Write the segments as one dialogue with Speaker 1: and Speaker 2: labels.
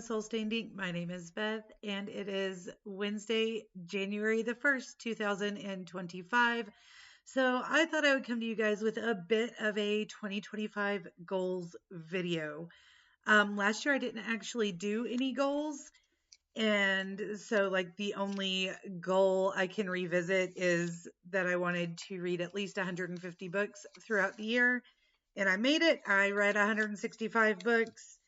Speaker 1: with Soul Stained Ink. My name is Beth, and it is Wednesday, January the 1st, 2025. So I thought I would come to you guys with a bit of a 2025 goals video. Last year I didn't actually do any goals, and so like the only goal I can revisit is that I wanted to read at least 150 books throughout the year, and I made it. I read 165 books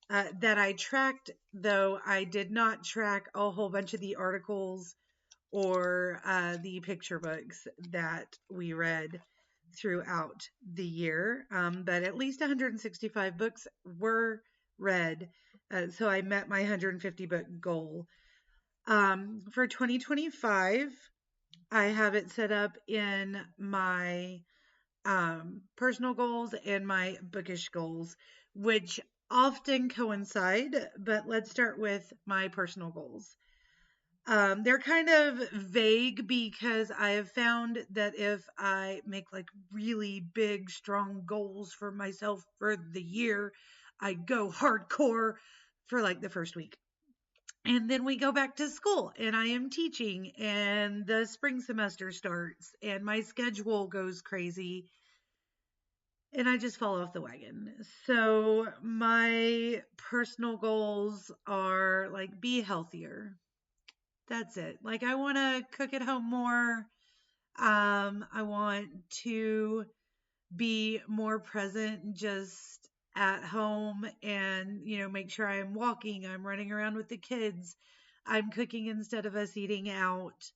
Speaker 1: that I tracked, though I did not track a whole bunch of the articles or the picture books that we read throughout the year. But at least 165 books were read. So I met my 150 book goal. For 2025, I have it set up in my personal goals and my bookish goals, which often coincide, but let's start with my personal goals. They're kind of vague because I have found that if I make like really big, strong goals for myself for the year, I go hardcore for like the first week. And then we go back to school and I am teaching and the spring semester starts and my schedule goes crazy and I just fall off the wagon. So my personal goals are like be healthier. That's it. Like I want to cook at home more. I want to be more present just at home and, make sure I'm walking, I'm running around with the kids, I'm cooking instead of us eating out.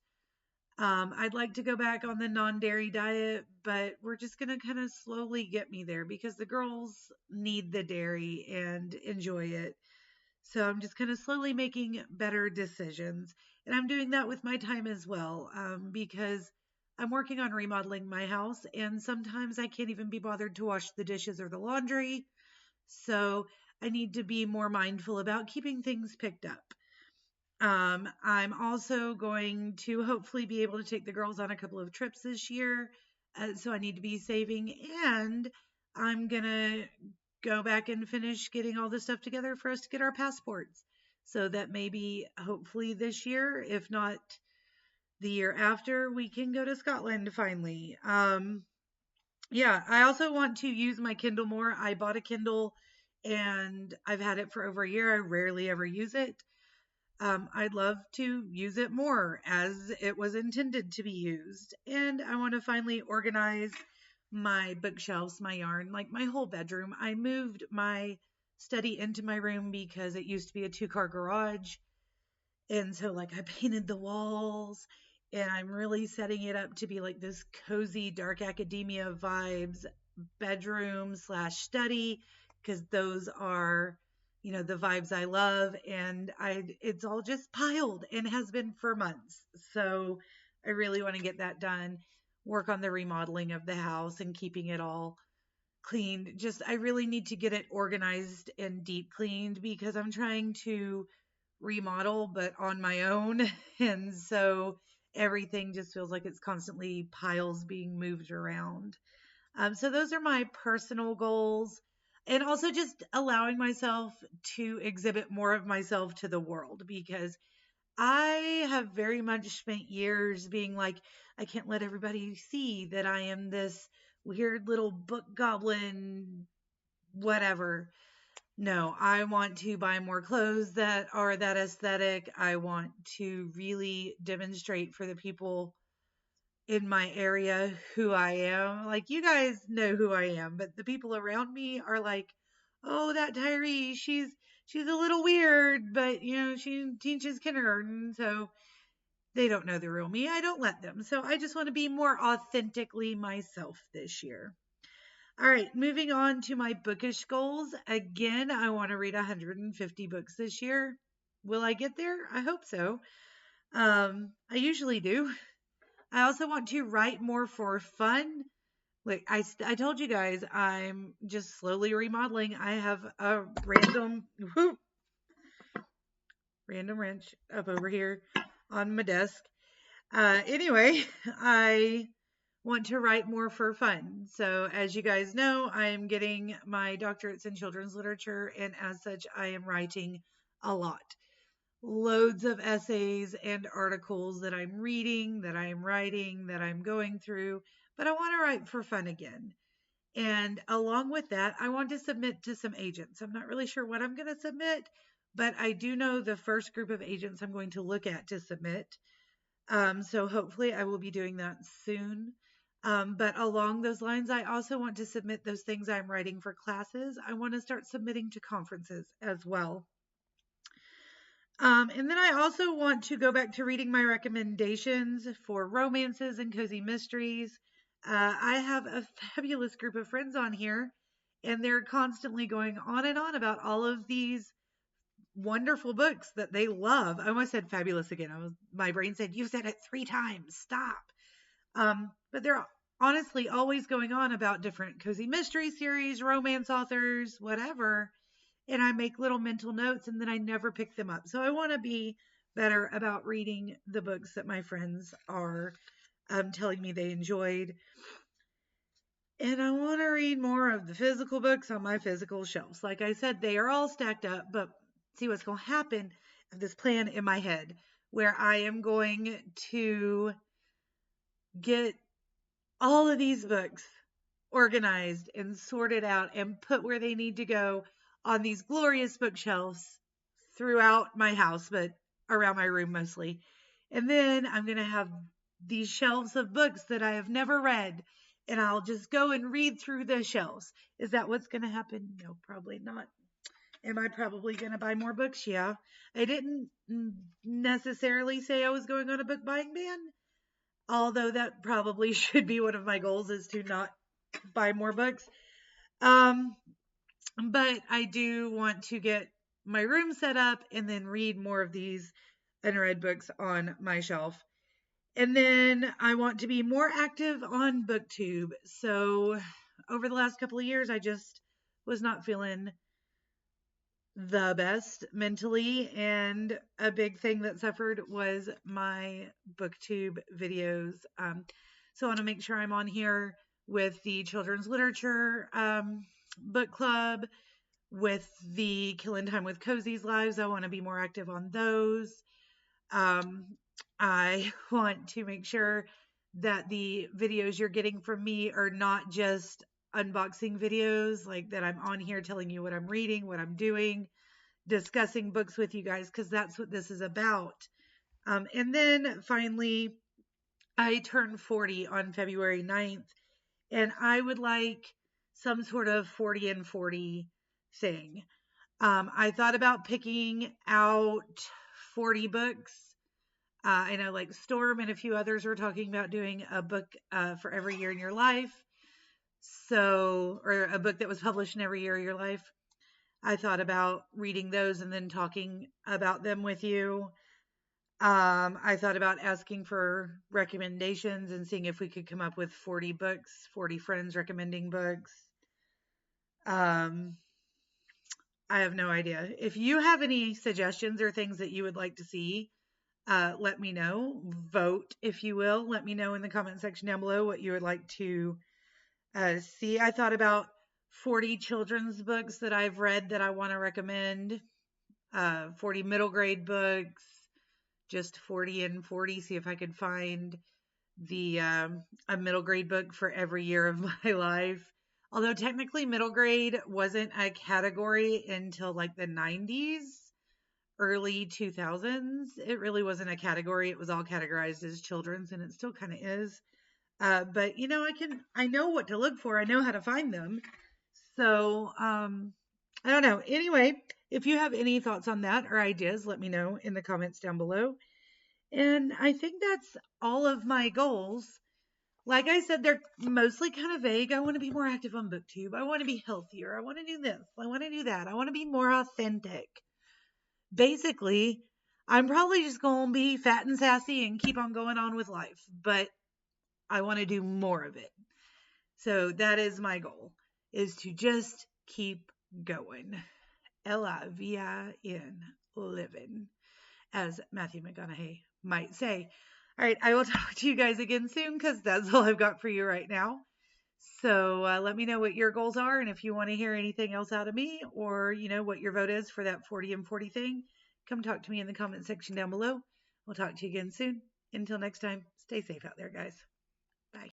Speaker 1: I'd like to go back on the non-dairy diet, but we're just going to kind of slowly get me there because the girls need the dairy and enjoy it. So I'm just kind of slowly making better decisions. And I'm doing that with my time as well because I'm working on remodeling my house and sometimes I can't even be bothered to wash the dishes or the laundry. So I need to be more mindful about keeping things picked up. I'm also going to hopefully be able to take the girls on a couple of trips this year. So I need to be saving and I'm going to go back and finish getting all the stuff together for us to get our passports. So that maybe hopefully this year, if not the year after, we can go to Scotland finally. Yeah, I also want to use my Kindle more. I bought a Kindle and I've had it for over a year. I rarely ever use it. I'd love to use it more as it was intended to be used. And I want to finally organize my bookshelves, my yarn, like my whole bedroom. I moved my study into my room because it used to be a 2-car garage. And so, like, I painted the walls and I'm really setting it up to be like this cozy, dark academia vibes bedroom slash study because those are the vibes I love and it's all just piled and has been for months. So I really want to get that done, work on the remodeling of the house and keeping it all cleaned. Just I really need to get it organized and deep cleaned because I'm trying to remodel but on my own and so everything just feels like it's constantly piles being moved around. So those are my personal goals. And also just allowing myself to exhibit more of myself to the world because I have very much spent years being like, I can't let everybody see that I am this weird little book goblin, whatever. No, I want to buy more clothes that are that aesthetic. I want to really demonstrate for the people in my area who I am. Like you guys know who I am, but the people around me are like, "Oh, that Tyree, she's a little weird, but she teaches kindergarten, so they don't know the real me. I don't let them. So I just want to be more authentically myself this year." All right, moving on to my bookish goals. Again, I want to read 150 books this year. Will I get there? I hope so. I usually do. I also want to write more for fun. Like I told you guys, I'm just slowly remodeling. I have a random wrench up over here on my desk. Anyway, I want to write more for fun. So as you guys know, I am getting my doctorates in children's literature, and as such, I am writing a lot. Loads of essays and articles that I'm reading, that I'm writing, that I'm going through, but I want to write for fun again. And along with that, I want to submit to some agents. I'm not really sure what I'm going to submit, but I do know the first group of agents I'm going to look at to submit. So hopefully I will be doing that soon. But along those lines, I also want to submit those things I'm writing for classes. I want to start submitting to conferences as well. And then I also want to go back to reading my recommendations for romances and cozy mysteries. I have a fabulous group of friends on here, and they're constantly going on and on about all of these wonderful books that they love. I almost said fabulous again. My brain said, "You said it 3 times. Stop." But they're honestly always going on about different cozy mystery series, romance authors, whatever. And I make little mental notes and then I never pick them up. So I want to be better about reading the books that my friends are telling me they enjoyed. And I want to read more of the physical books on my physical shelves. Like I said, they are all stacked up, but see what's going to happen. I have this plan in my head where I am going to get all of these books organized and sorted out and put where they need to go on these glorious bookshelves throughout my house, but around my room mostly. And then I'm going to have these shelves of books that I have never read, and I'll just go and read through the shelves. Is that what's going to happen? No, probably not. Am I probably going to buy more books? Yeah. I didn't necessarily say I was going on a book buying ban, although that probably should be one of my goals, is to not buy more books. But I do want to get my room set up and then read more of these unread books on my shelf. And then I want to be more active on BookTube. So over the last couple of years, I just was not feeling the best mentally. And a big thing that suffered was my BookTube videos. So I want to make sure I'm on here with the children's literature book club, with the Killing Time with Cozy's lives. I want to be more active on those. I want to make sure that the videos you're getting from me are not just unboxing videos, like that I'm on here telling you what I'm reading, what I'm doing, discussing books with you guys, because that's what this is about. And then finally, I turned 40 on February 9th, and I would like some sort of 40 and 40 thing. I thought about picking out 40 books. I know like Storm and a few others were talking about doing a book for every year in your life. So, or a book that was published in every year of your life. I thought about reading those and then talking about them with you. I thought about asking for recommendations and seeing if we could come up with 40 books, 40 friends recommending books. I have no idea. If you have any suggestions or things that you would like to see, let me know. Vote, if you will. Let me know in the comment section down below what you would like to see. I thought about 40 children's books that I've read that I want to recommend, 40 middle grade books, just 40 and 40. See if I could find a middle grade book for every year of my life. Although technically middle grade wasn't a category until like the 90s, early 2000s. It really wasn't a category. It was all categorized as children's, and it still kind of is. But you know, I know what to look for. I know how to find them. So, I don't know. Anyway, if you have any thoughts on that or ideas, let me know in the comments down below. And I think that's all of my goals. Like I said, they're mostly kind of vague. I want to be more active on BookTube. I want to be healthier. I want to do this. I want to do that. I want to be more authentic. Basically, I'm probably just going to be fat and sassy and keep on going on with life, but I want to do more of it. So that is my goal, is to just keep going. L-I-V-I-N, living, as Matthew McConaughey might say. All right, I will talk to you guys again soon because that's all I've got for you right now. So let me know what your goals are, and if you want to hear anything else out of me, or you know what your vote is for that 40 and 40 thing, come talk to me in the comment section down below. We'll talk to you again soon. Until next time, stay safe out there, guys. Bye.